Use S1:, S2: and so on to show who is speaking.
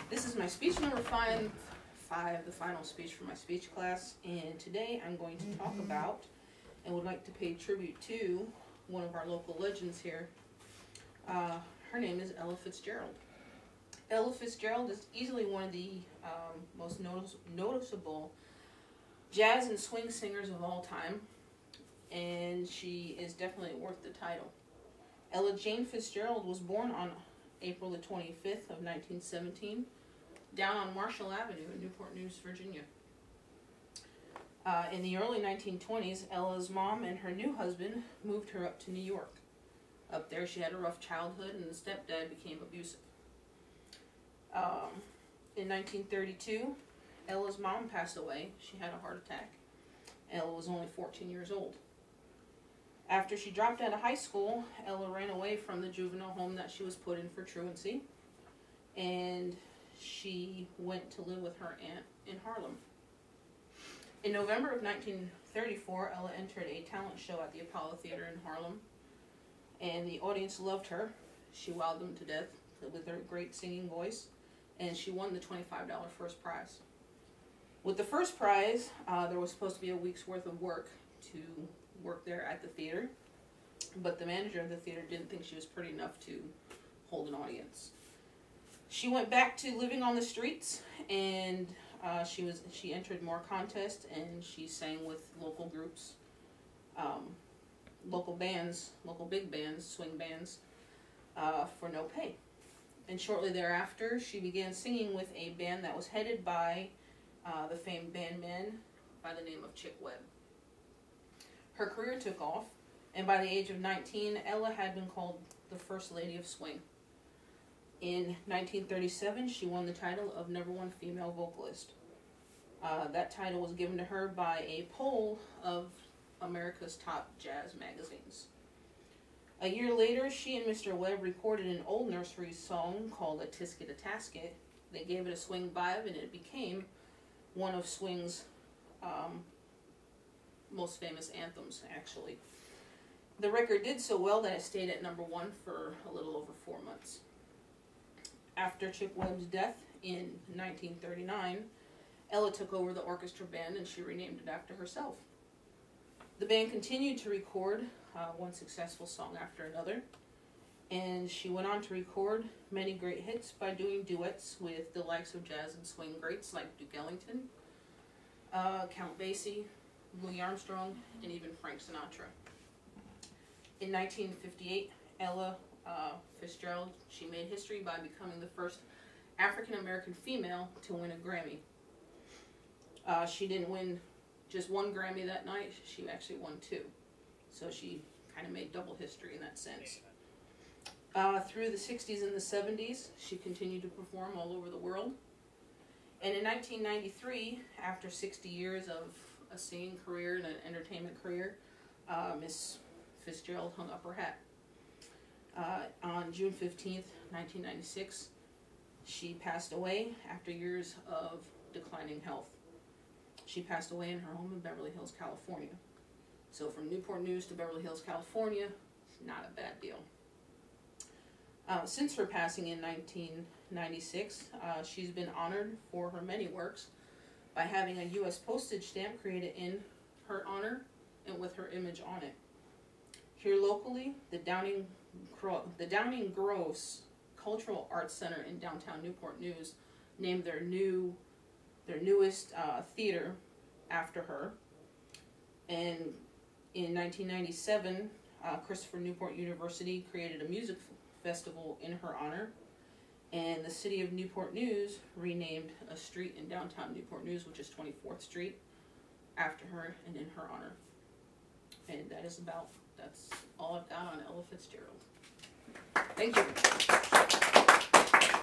S1: This is my speech number five, the final speech for my speech class, and today I'm going to talk about and would like to pay tribute to one of our local legends here. Her name is Ella Fitzgerald. Ella Fitzgerald is easily one of the most noticeable jazz and swing singers of all time, and she is definitely worth the title. Ella Jane Fitzgerald was born on April the 25th of 1917 down on Marshall Avenue in Newport News, Virginia. In the early 1920s, Ella's mom and her new husband moved her up to New York. Up there she had a rough childhood and the stepdad became abusive. In 1932, Ella's mom passed away. She had a heart attack. Ella was only 14 years old. After she dropped out of high school, Ella ran away from the juvenile home that she was put in for truancy, and she went to live with her aunt in Harlem. In November of 1934, Ella entered a talent show at the Apollo Theater in Harlem, and the audience loved her. She wowed them to death with her great singing voice, and she won the $25 first prize. With the first prize, there was supposed to be a week's worth of work to work there at the theater, but the manager of the theater didn't think she was pretty enough to hold an audience. She went back to living on the streets, and she entered more contests, and she sang with local groups, local bands, local big bands, swing bands, for no pay. And shortly thereafter, she began singing with a band that was headed by the famed bandman by the name of Chick Webb. Her career took off, and by the age of 19, Ella had been called the First Lady of Swing. In 1937, she won the title of #1 female vocalist. That title was given to her by a poll of America's top jazz magazines. A year later, she and Mr. Webb recorded an old nursery song called A Tisket a Tasket. They gave it a swing vibe, and it became one of swing's most famous anthems, actually. The record did so well that it stayed at #1 for a little over 4 months. After Chick Webb's death in 1939, Ella took over the orchestra band and she renamed it after herself. The band continued to record one successful song after another, and she went on to record many great hits by doing duets with the likes of jazz and swing greats like Duke Ellington, Count Basie, Louis Armstrong, and even Frank Sinatra. In 1958, Ella Fitzgerald, she made history by becoming the first African-American female to win a Grammy. She didn't win just one Grammy that night, she actually won 2. So she kind of made double history in that sense. Through the 60s and the 70s, she continued to perform all over the world. And in 1993, after 60 years of a singing career and an entertainment career, Miss Fitzgerald hung up her hat. On June 15th, 1996, she passed away after years of declining health. She passed away in her home in Beverly Hills, California. So from Newport News to Beverly Hills, California, not a bad deal. Since her passing in 1996, she's been honored for her many works by having a U.S. postage stamp created in her honor and with her image on it. Here locally, the Downing Groves Cultural Arts Center in downtown Newport News named their newest theater after her. And in 1997, Christopher Newport University created a music festival in her honor, and the city of Newport News renamed a street in downtown Newport News, which is 24th Street, after her and in her honor. And that's all I've got on Ella Fitzgerald. Thank you.